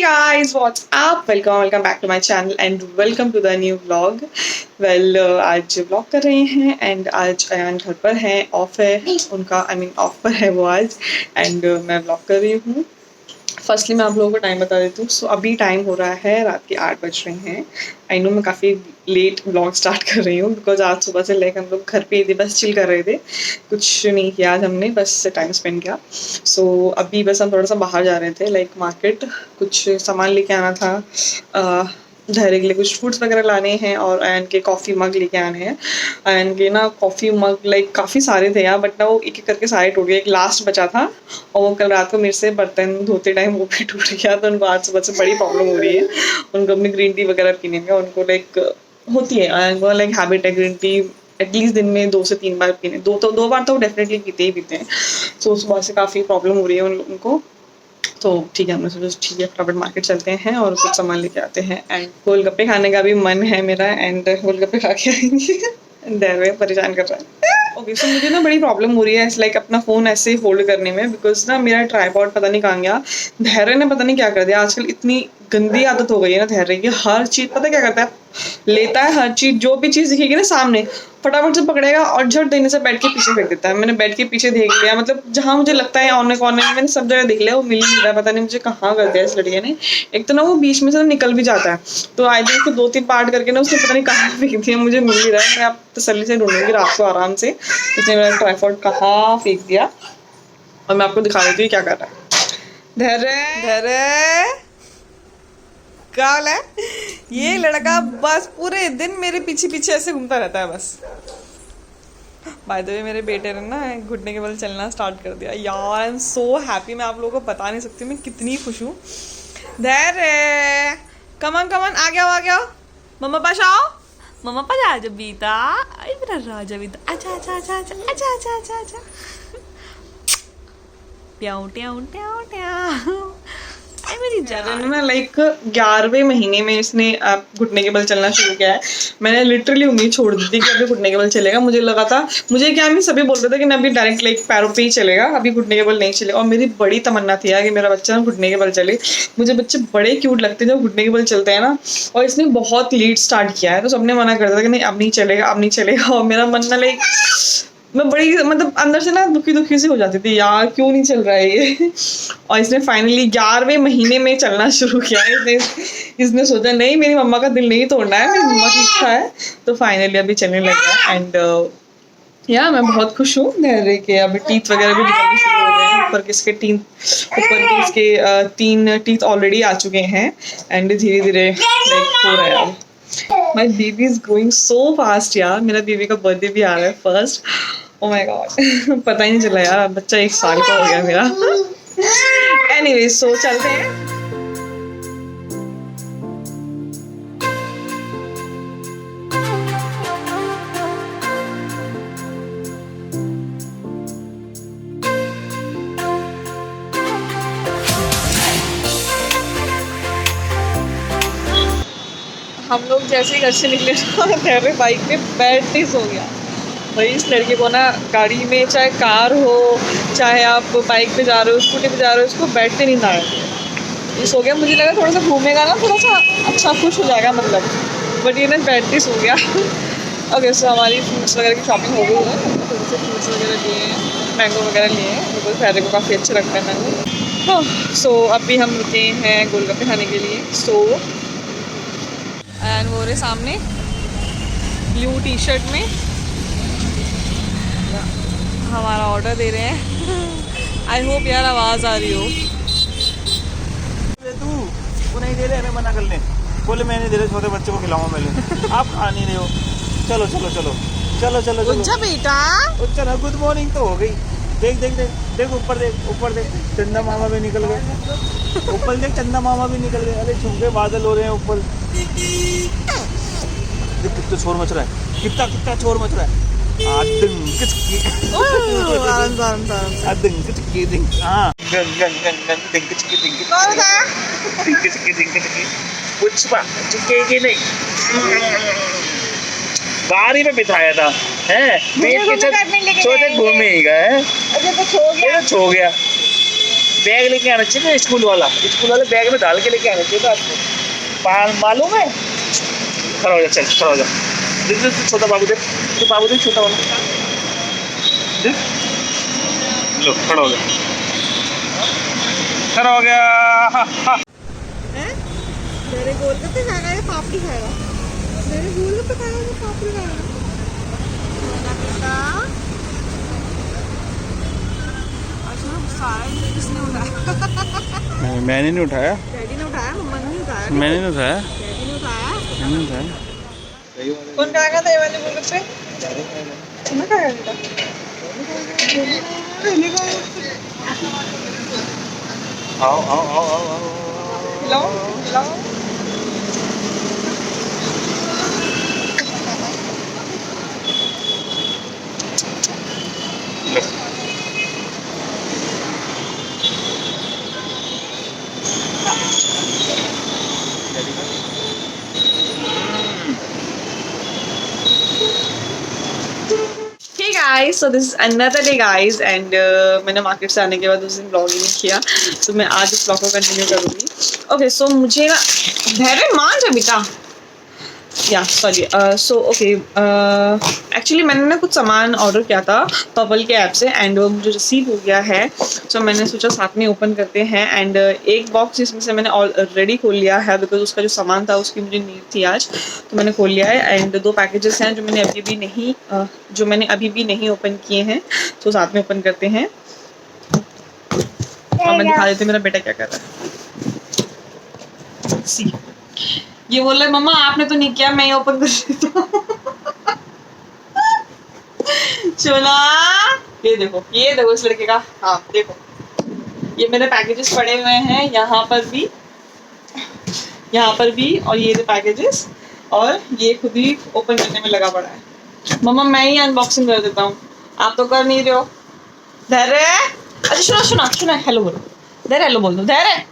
guys, what's up? Welcome back to my channel and welcome to the new vlog. आज vlog कर रहे हैं and आज अयान घर पर है, ऑफ है उनका, ऑफ पर है वो आज and मैं vlog कर रही हूँ. फर्स्टली मैं आप लोगों को टाइम बता देती हूँ. सो अभी टाइम हो रहा है रात के 8 बज रहे हैं. आई नो मैं काफ़ी लेट ब्लॉग स्टार्ट कर रही हूँ बिकॉज आज सुबह से लेकर हम लोग घर पे ही थे, बस चिल कर रहे थे, कुछ नहीं किया आज हमने, बस टाइम स्पेंड किया. सो अभी बस हम थोड़ा सा बाहर जा रहे थे, लाइक मार्केट, कुछ सामान लेके आना था. धैर्य के लिए कुछ फ्रूट्स वगैरह लाने हैं और एंड के कॉफ़ी मग लेके आने हैं. एंड के ना कॉफ़ी मग लाइक काफ़ी सारे थे यार, बट ना वो एक एक करके सारे टूट गए. एक लास्ट बचा था और वो कल रात को मेरे से बर्तन धोते टाइम वो भी टूट गया. तो उनको आज सुबह से बड़ी प्रॉब्लम हो रही है. उनको अपनी ग्रीन टी वगैरह पीने में उनको लाइक होती है, उनको लाइक हैबिट है ग्रीन टी एटलीस्ट दिन में 2 से 3 बार पीने. दो बार तो डेफिनेटली पीते ही पीते हैं. सो सुबह से काफ़ी प्रॉब्लम हो रही है उनको. तो ठीक है, हमने सोचा ठीक है फटाफट मार्केट चलते हैं और कुछ सामान लेके आते हैं. एंड गोलगप्पे खाने का भी मन है मेरा एंड गोलगप्पे खा के आएंगे. देर परेशान कर रहा है. ओके सो मुझे ना बड़ी प्रॉब्लम हो रही है लाइक अपना फ़ोन ऐसे होल्ड करने में, बिकॉज ना मेरा ट्राईपॉड पता नहीं कहाँ गया. धैर्य ने पता नहीं क्या कर दिया. आजकल इतनी गंदी आदत हो गई है ना धैर्य की, हर चीज़ पता क्या करता है, लेता है हर चीज़, जो भी चीज़ दिखेगी ना सामने फटाफट से पकड़ेगा और झट देने से बेड के पीछे फेंक देता है. मैंने बेड के पीछे देख लिया, मतलब जहाँ मुझे लगता है ऑन कॉर्नर में मैंने सब जगह देख लिया, वो मिल नहीं रहा. पता नहीं मुझे कहाँ कर दिया इस लड़के ने. एक तो ना वो बीच में से निकल भी जाता है, तो आई थिंक उसको 2-3 पार्ट करके ना उसने पता नहीं कहाँ फेंक दिया, मुझे मिल नहीं रहा है. मैं आप तसल्ली से ढूंढूंगी रात को आराम से उसने मेरा ट्राईपॉड कहाँ फेंक दिया. और मैं आपको दिखा देती हूँ क्या कर रहा है. धैर्य क्या हाल है? ये लड़का बस पूरे दिन मेरे पीछे पीछे ऐसे घूमता रहता है बस. बाय द वे मेरे बेटे ने ना घुटने के बल चलना स्टार्ट कर दिया यार. आई एम सो हैप्पी, मैं आप लोगों को बता नहीं सकती मैं कितनी खुश हूँ. धैर्य कमन आ गया मम्मा पास आओ, मम्मा पास आ जाओ बीता. अरे मेरा राजा बीता, अच्छा अच्छा अच्छा अच्छा अच्छा अच्छा अच्छा अच्छा ट्याऊ ट्याऊ ट्याऊ ट्याऊ. ना लाइक 11वें महीने में इसने घुटने के बल चलना शुरू किया है. मैंने लिटरली उम्मीद छोड़ दी थी कि अभी घुटने के बल चलेगा. मुझे लगा था, मुझे क्या मैं सभी बोल रहे थे कि अभी डायरेक्ट लाइक पैरों पे ही चलेगा, अभी घुटने के बल नहीं चलेगा. और मेरी बड़ी तमन्ना थी यार कि मेरा बच्चा ना घुटने के बल चले. मुझे बच्चे बड़े क्यूट लगते हैं जब घुटने के बल चलते हैं ना. और इसने बहुत लेट स्टार्ट किया है, तो सबने मना कर दिया कि नहीं अब नहीं चलेगा. और मेरा मन ना लाइक मैं बड़ी मतलब अंदर से ना दुखी सी हो जाती थी यार, क्यों नहीं चल रहा है ये. और इसने फाइनली 11वें महीने में चलना शुरू किया है. इसने सोचा नहीं मेरी मम्मा का दिल नहीं तोड़ना है, मेरी मम्मा की इच्छा है, तो फाइनली अभी चलने लगा. एंड यार मैं बहुत खुश हूँ धैर्य के. अभी टीथ वगैरह भी निकलने शुरू हो गए हैं. ऊपर के इसके 3 टीथ ऑलरेडी आ चुके हैं एंड धीरे धीरे लाइक हो रहा है. My baby is growing so fast यार. मेरा बेबी का बर्थडे भी आ रहा है फर्स्ट. ओ माय गॉड पता ही नहीं चला यार, बच्चा 1 साल का हो गया मेरा. एनीवे सो चलते हैं. हम लोग जैसे ही घर से निकले धैर्य बाइक पे बैठते ही सो गया. भाई इस लड़के को ना गाड़ी में चाहे कार हो चाहे आप बाइक पे जा रहे हो स्कूटी पे जा रहे हो, इसको बैठते नहीं ना ये सो गया. मुझे लगा थोड़ा सा घूमेगा ना, थोड़ा सा अच्छा खुश हो जाएगा मतलब, बट ये ना बैठते ही सो गया. ओके सो हमारी फ्रूट्स वगैरह की शॉपिंग हो गई है. थोड़े से फ्रूट्स वगैरह लिए हैं, मैंगो वगैरह लिए हैं, बिकॉज धैर्य को काफ़ी अच्छे लगता है मैंगो. हाँ सो अभी हम रुके हैं गोलगप्पे खाने के लिए. सो एंड वो रहे सामने ब्लू टी शर्ट में हमारा ऑर्डर दे रहे हैं. आई होप यार आवाज़ आ रही हो. तू नहीं दे रहे, हमें मना कर ले. बोले मैं नहीं दे रहे, छोटे बच्चे को खिलाऊंगा पहले. आप आ नहीं रहे हो. चलो चलो चलो चलो चलो अच्छा बेटा चलो. गुड मॉर्निंग तो हो गई. देख देख देख देख ऊपर देख चंदा मामा भी निकल गए. ऊपर देख चंदा मामा भी निकल गए. अरे छुपके बादल हो रहे हैं ऊपर. देख कितना शोर मच रहा है, कितना शोर मच रहा है. बारी में बिठाया था है, मेज के छोटे घूमे ही गए. अच्छा तो छो गया. बैग लेके आना चाहिए ना, स्कूल वाले बैग में डाल के लेके आना चाहिए था आपको, मालूम है। खड़ा हो जा, चल खड़ा हो जा। देख देख छोटा बाबू देख, तो बाबू देख छोटा वाला देख, लो खड़ा हो जा, खड़ा हो गया। मेरे गोलगप्पे खाएगा या पापड़ी खाएगा? मेरे गोलगप्पे खाएगा या पापड़ी खाएगा? किसने उठाया? मैंने नहीं उठाया, डैडी ने उठाया, मम्मा ने नहीं उठाया। मैंने नहीं उठाया, डैडी ने उठाया। मैंने नहीं उठाया। कौन खाएगा था ये वाले गोलगप्पे? तुम्हें खाएगा बेटा? आओ आओ आओ आओ आओ। खिलाओ खिलाओ। Hey guys, so this is another day guys and मैंने मार्केट से आने के बाद उस दिन ब्लॉग नहीं किया, तो मैं आज इस ब्लॉग को कंटिन्यू करूँगी। ओके सो मुझे ना धैर्य मान जा बेटा, या सॉरी सो ओके एक्चुअली मैंने ना कुछ सामान ऑर्डर किया था पर्पल के ऐप से एंड वो मुझे रिसीव हो गया है, सो मैंने सोचा साथ में ओपन करते हैं। एंड एक बॉक्स जिसमें से मैंने ऑलरेडी खोल लिया है बिकॉज उसका जो सामान था उसकी मुझे नीड थी आज, तो मैंने खोल लिया है। एंड 2 पैकेजेस हैं जो मैंने अभी भी नहीं ओपन किए हैं, तो साथ में ओपन करते हैं और मैं दिखा देती हूँ मेरा बेटा क्या कर रहा है। सी ये बोल रहा है मम्मा आपने तो नहीं किया, मैं ही ओपन कर देता हूँ। चला ये देखो इस लड़के का, हाँ देखो ये मेरे पैकेजेस पड़े हुए हैं यहाँ पर भी और ये पैकेजेस, और ये खुद ही ओपन करने में लगा पड़ा है। मम्मा मैं ही अनबॉक्सिंग कर देता हूँ, आप तो कर नहीं रहे हो। धैर्य अच्छा सुना हेलो बोलो, धैर्य हेलो बोल दो, धैर्य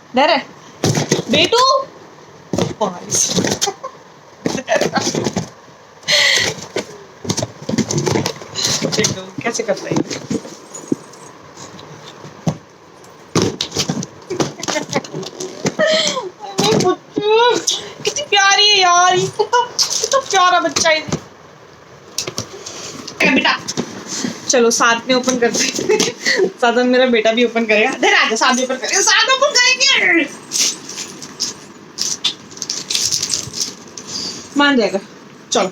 बेटू कैसे करता है कितनी प्यारी है यार, ये कितना प्यारा बच्चा है बेटा। चलो साथ में ओपन करते हैं, साथ में मेरा बेटा भी ओपन करेगा। इधर आजा, साथ में ओपन करेंगे, साथ ओपन करेंगे। मान जाएगा। चलो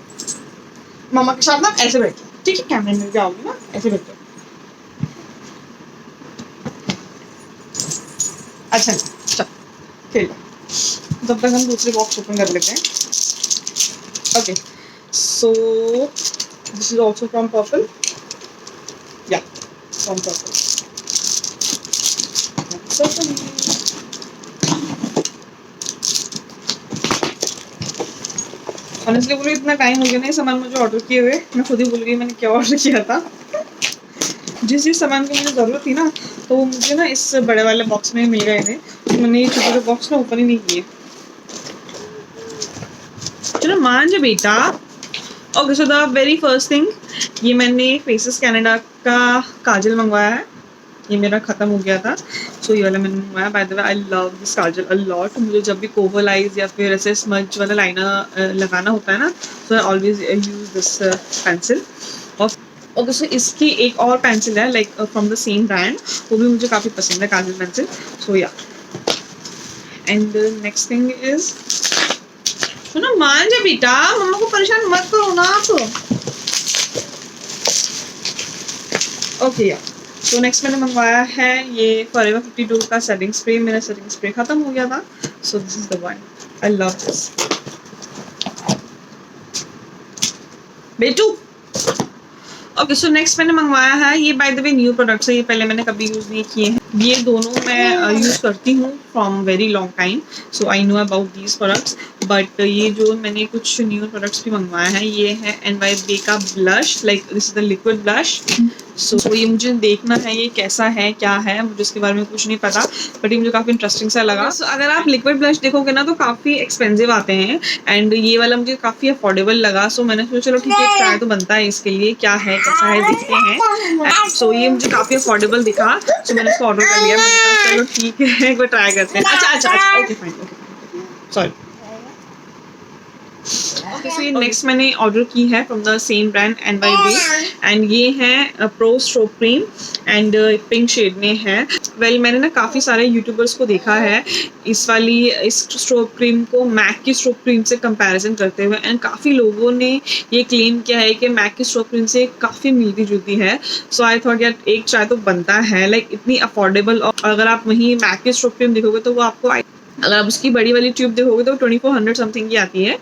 मामा के साथ ना ऐसे बैठो, ठीक है? कैमरे में भी आओगी ना, ऐसे बैठो। अच्छा चल खेलो, जब तक हम दूसरे बॉक्स ओपन कर लेते हैं। Okay so this is also from purple, या फ्रॉम पर्पल। ऑनेस्टली बोलो इतना टाइम हो गया नहीं सामान मुझे ऑर्डर किए हुए, मैं खुद ही भूल गई मैंने क्या ऑर्डर किया था। जिस सामान की मुझे ज़रूरत थी ना, तो वो मुझे ना इस बड़े वाले बॉक्स में मिल गए थे, तो मैंने ये छोटे बॉक्स ना ओपन ही नहीं किए। चलो मान जा बेटा। Okay so the very first thing, ये मैंने फेसेस कनाडा का काजल मंगवाया है, ये मेरा ख़त्म हो गया था, सो ये वाला मैंने मंगवाया। Bye the way I love this Kajal a lot. मुझे जब भी कोवल आइज या फिर ऐसे स्मज वाला लाइनर लगाना होता है ना, so I always use this pencil. और ओके सो इसकी एक और पेंसिल है like from the same brand, वो भी मुझे काफ़ी पसंद है काजल पेंसिल, सो या। एंड नेक्स्ट थिंग इज सुनो मान जा बेटा, मम्मा को परेशान मत करो ना आप। ओके या तो नेक्स्ट मैंने मंगवाया है ये फॉरएवर 52 का सेटिंग स्प्रे। मेरा सेटिंग स्प्रे खत्म हो गया था, so this is the one, I love this. बेटू ओके सो नेक्स्ट मैंने मंगवाया है ये by the way new products है, ये पहले मैंने कभी यूज़ नहीं किए हैं। ये दोनों मैं यूज़ करती हूँ from very long time, so I know about these products. But ये जो मैंने कुछ न्यू प्रोडक्ट्स भी मंगवाए हैं, ये है NYB का blush, like this is the liquid blush. So ये मुझे देखना है ये कैसा है, क्या है, मुझे इसके बारे में कुछ नहीं पता, बट ये मुझे काफ़ी इंटरेस्टिंग सा लगा। सो अगर आप लिक्विड ब्लश देखोगे ना तो काफ़ी एक्सपेंसिव आते हैं, एंड ये वाला मुझे काफ़ी अफोर्डेबल लगा। सो मैंने सोचा चलो ठीक है, ट्राई तो बनता है इसके लिए, क्या है कैसा है देखते हैं। सो ये मुझे काफ़ी अफोर्डेबल दिखा, सो मैंने इसको ऑर्डर कर लिया। मैंने कहा चलो ठीक है, एक बार ट्राई करते हैं। अच्छा, okay fine, okay sorry. Okay, so ये नेक्स्ट मैंने ऑर्डर की है from the same brand NYB, and ये है pro stroke cream, and pink shade में है। वेल मैंने ना काफ़ी सारे यूट्यूबर्स को देखा है इस स्ट्रोक क्रीम को मैक की स्ट्रोक क्रीम से कंपैरिजन करते हुए, एंड काफ़ी लोगों ने ये क्लेम किया है कि मैक की स्ट्रोक क्रीम से काफ़ी मिलती जुलती है। सो आई थॉट यार एक ट्राई तो बनता है, लाइक इतनी अफोर्डेबल। और अगर आप वहीं मैक की स्ट्रोक क्रीम देखोगे तो वो आपको, अगर आप उसकी बड़ी वाली ट्यूब देखोगे तो 2400 समथिंग की आती है,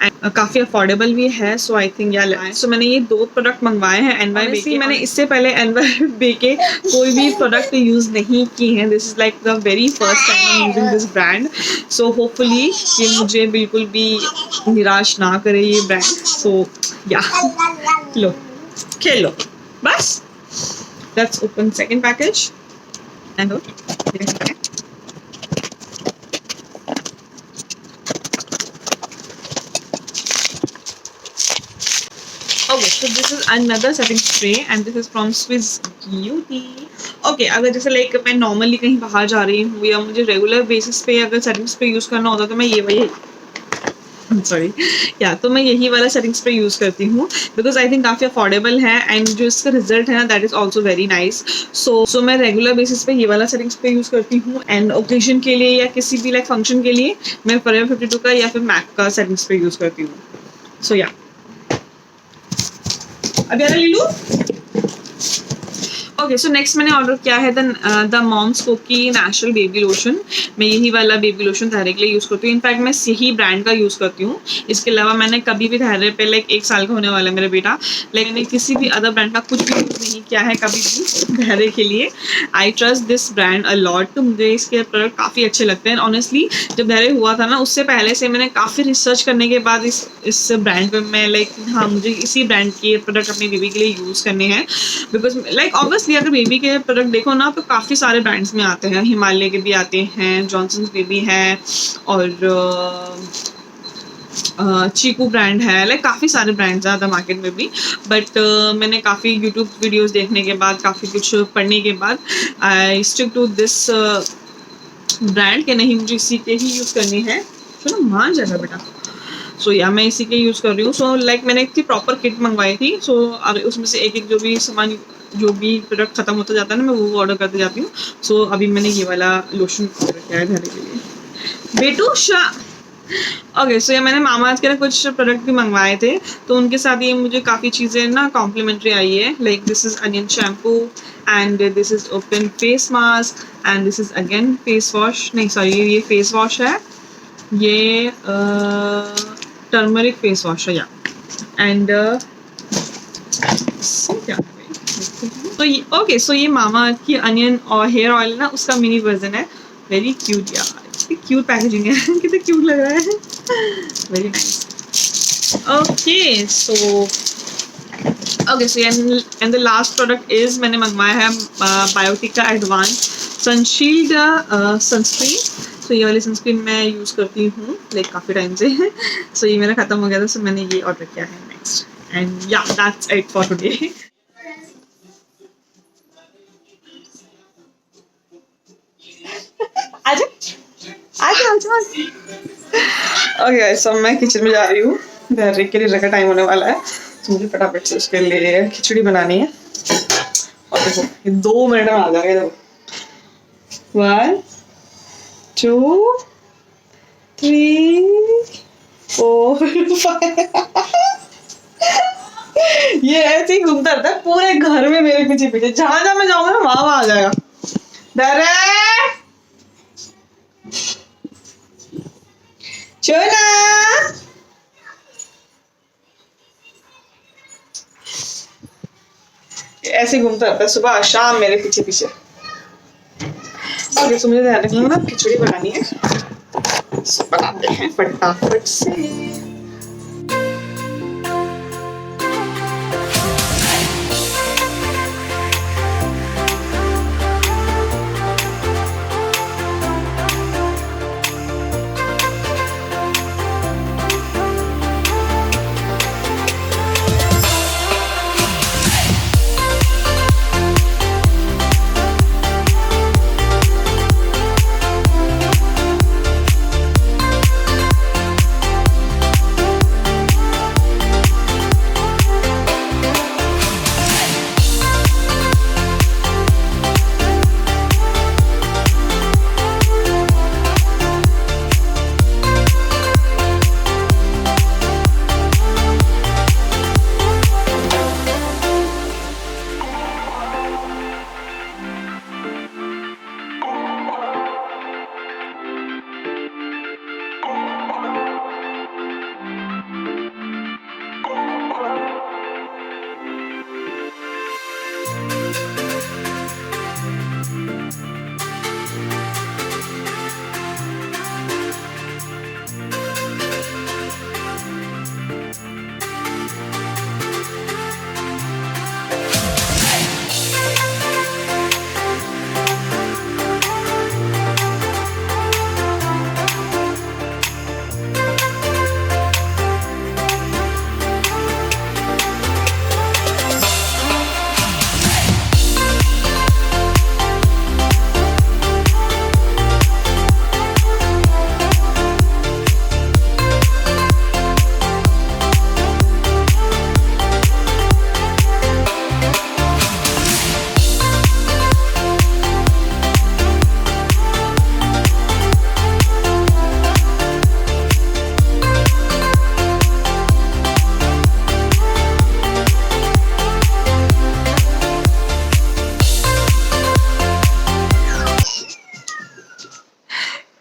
एंड काफ़ी अफोर्डेबल भी है। सो आई थिंक यार, सो मैंने ये 2 प्रोडक्ट मंगवाए हैं NYB के। मैंने इससे पहले NYB के कोई भी प्रोडक्ट यूज़ नहीं की हैं। This is like the very first time I am using this brand. So hopefully ये मुझे बिल्कुल भी निराश ना करे ये ब्रांड। सो या लो, खेलो बस। Let's open second package and okay, so this is another setting spray and this is from Swiss Beauty. Okay, अगर जैसे लाइक मैं नॉर्मली कहीं बाहर जा रही हूँ या मुझे रेगुलर बेसिस पे अगर सेटिंग स्प्रे यूज़ करना होता तो मैं ये वही सॉरी या तो मैं यही वाला सेटिंग स्प्रे यूज़ करती हूँ, बिकॉज आई थिंक काफ़ी अफोर्डेबल है, एंड जो इसका रिजल्ट है ना that is also very nice. So मैं रेगुलर बेसिस पे ये वाला सेटिंग स्प्रे यूज़ करती हूँ, एंड ओकेजन के लिए या किसी भी लाइक फंक्शन के लिए मैं Forever 52 का या फिर मैक का सेटिंग स्प्रे यूज़ करती हूँ। सो या अब यार ले लूँ। ओके, सो नेक्स्ट मैंने ऑर्डर किया है द मॉम्स कोकी नेचुरल बेबी लोशन। मैं यही वाला बेबी लोशन धैर्य के लिए यूज़ करती हूँ। इनफैक्ट मैं यही ब्रांड का यूज़ करती हूँ। इसके अलावा मैंने कभी भी धैर्य पे लाइक 1 साल का होने वाला है मेरा बेटा, लेकिन मैंने किसी भी अदर ब्रांड का कुछ भी यूज़ नहीं किया है कभी भी धैर्य के लिए। I trust this brand a lot, तो मुझे इसके प्रोडक्ट काफ़ी अच्छे लगते हैं। ऑनेस्टली जब धैर्य हुआ था ना उससे पहले से मैंने काफ़ी रिसर्च करने के बाद इस ब्रांड पर मैं लाइक हाँ मुझे इसी ब्रांड के प्रोडक्ट अपनी बेबी के लिए यूज़ करने हैं, बिकॉज लाइक ऑब्वियसली अगर बेबी के प्रोडक्ट देखो ना तो काफ़ी सारे ब्रांड्स में आते हैं, हिमालय के भी आते हैं, जॉनसन्स बेबी है, और चीकू ब्रांड है, लाइक काफ़ी सारे ब्रांड्स हैं द मार्केट में भी। बट मैंने काफ़ी यूट्यूब वीडियोस देखने के बाद, काफ़ी कुछ पढ़ने के बाद I stick to this brand के नहीं मुझे इसी के ही यूज़ करनी है। चलो मान जाएगा बेटा। सो या मैं इसी के यूज़ कर रही हूँ। सो लाइक मैंने एक प्रॉपर किट मंगवाई थी। सो अब उसमें से एक जो भी सामान जो भी प्रोडक्ट खत्म होता जाता है ना मैं वो ऑर्डर करते जाती हूँ। सो अभी मैंने ये वाला लोशन ऑर्डर किया है घर के लिए। बेटूशा ओके, सो ये मैंने मामाअर्थ के ना कुछ प्रोडक्ट भी मंगवाए थे, तो उनके साथ ये मुझे काफ़ी चीज़ें ना कॉम्प्लीमेंट्री आई है। Like this is onion shampoo, and this is open face mask, and this is again face wash, नहीं सॉरी ये फेस वॉश है, ये टर्मरिक फेस वॉश है या एंड तो ये ओके, सो ये मामाअर्थ की अनियन और हेयर ऑयल ना उसका मिनी वर्जन है। वेरी क्यूट यार, कितनी क्यूट पैकेजिंग है कितनी क्यूट लग रहा है, very nice. Okay so and the last product is मैंने मंगवाया है बायोटिका एडवांस सनशील्ड सनस्क्रीन। तो ये वाली सनस्क्रीन मैं यूज़ करती हूँ लाइक काफ़ी टाइम से। सो ये मेरा ख़त्म हो गया था, सो मैंने ये ऑर्डर किया है next, and yeah that's it for today. Okay, so मैं किचन में जा रही हूँ, धैर्य के लिए का टाइम होने वाला है, तो मुझे फटाफट से उसके लिए खिचड़ी बनानी है। और देखो ये 2 मिनट में आ जाएगा। देखो 1 2 3 4 5 ये ऐसे ही घूमता रहता है पूरे घर में मेरे पीछे पीछे, जहां जहां मैं जाऊंगा ना वहां आ जाएगा। धैर्य चोना ऐसे घूमता रहता है सुबह शाम मेरे पीछे पीछे। ओके, सो मुझे ध्यान रखना ना, खिचड़ी बनानी है, सो बनाते हैं फटाफट से।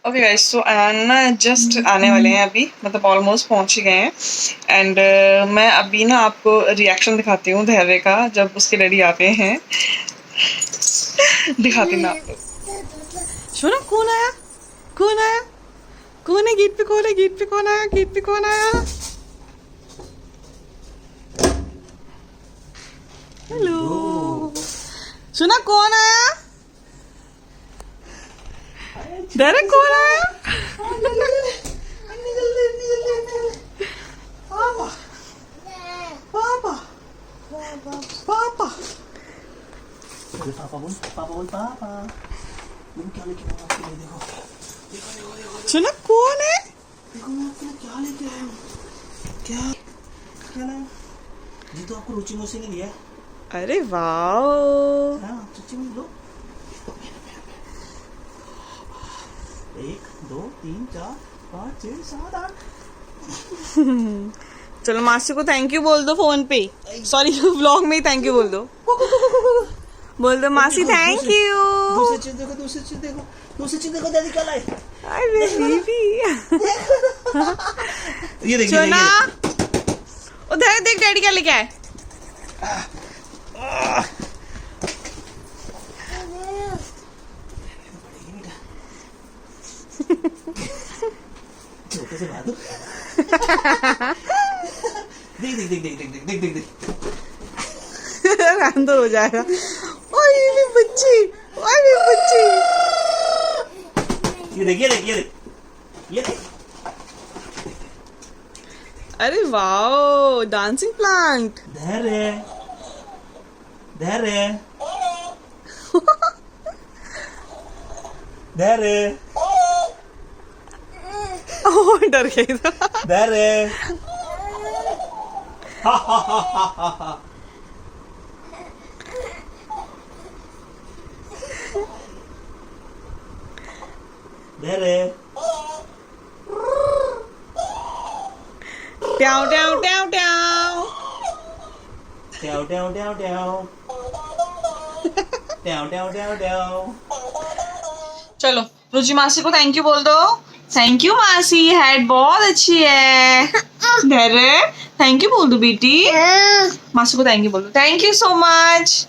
ओके गाइस, सो अयान ना जस्ट आने वाले हैं अभी, मतलब ऑलमोस्ट पहुंच ही गए हैं। एंड मैं अभी ना आपको रिएक्शन दिखाती हूँ धैर्य का जब उसके डैडी आते हैं। दिखाती ना आपको। सुनो, कौन आया? कौन आया? कौन है गेट पे? कौन है गेट पे? कौन आया गेट पे? कौन आया? हेलो, सुना कौन आया? धैर्य कौन आया? पापा पापा पापा पापा बोल, पापा बोल, पापा तुम क्या लेके आए आपके लिए? देखो देखो देखो देखो, सुना कौन है? देखो मैं आपके लिए क्या लेके आया हूँ। क्या क्या लाया? जी तो आपको रुचि मौसी ने दिया। अरे वाह, हाँ रुचि मौसी लो। 1 2 3 4 5 6 7 8। चलो मासी को थैंक यू बोल दो फोन पे, सॉरी व्लॉग में ही थैंक यू बोल दो। बोल दो मासी थैंक यू। दूसरी चीज देखो, दूसरी चीज देखो, दूसरी चीज देखो, डैडी क्या लाए। अरे दीदी, ये देखिए सुना उधर देख डैडी क्या लेके आए। छोटे से बात। देख देख देख देख देख देख देख देख अंदर हो जाएगा। ओए मेरी बच्ची, ओए मेरी बच्ची। ये देख ये देख ये देख ये देख। अरे वाओ, डांसिंग प्लांट। धैर्य धैर्य धैर्य, ओह डर गई था। धैर्य धैर्य ट्याओ ट्याओ ट्याओ ट्याओ ट्याओ ट्याओ ट्याओ ट्याओ ट्याओ ट्याओ ट्याओ ट्याओ। चलो रुचि मासी को थैंक यू बोल दो। थैंक यू मासी, हेड बहुत अच्छी है। धैर्य थैंक यू बोल दो बेटी। मासी को थैंक यू बोल दो। Thank you so much.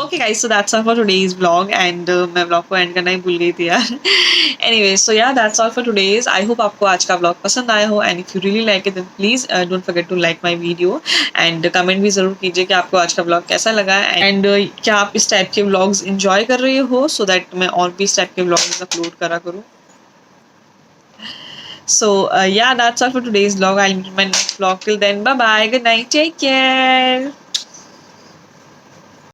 Okay guys, so that's all for today's vlog and मैं व्लॉग को एंड करना ही भूल गई थी यार. Anyway, so yeah that's all for today's. I hope आपको आज का व्लॉग पसंद आया हो and if you really like it then please don't forget to like my video and comment भी जरूर कीजिए कि आपको आज का व्लॉग कैसा लगा एंड क्या आप इस टाइप के व्लॉग्स एंजॉय कर रहे हो, सो दैट मैं और भी इस टाइप के व्लॉग्स अपलोड करा करूँ. So yeah, that's all for today's vlog. I'll meet you in my next vlog. Till then, bye bye. Good night. Take care.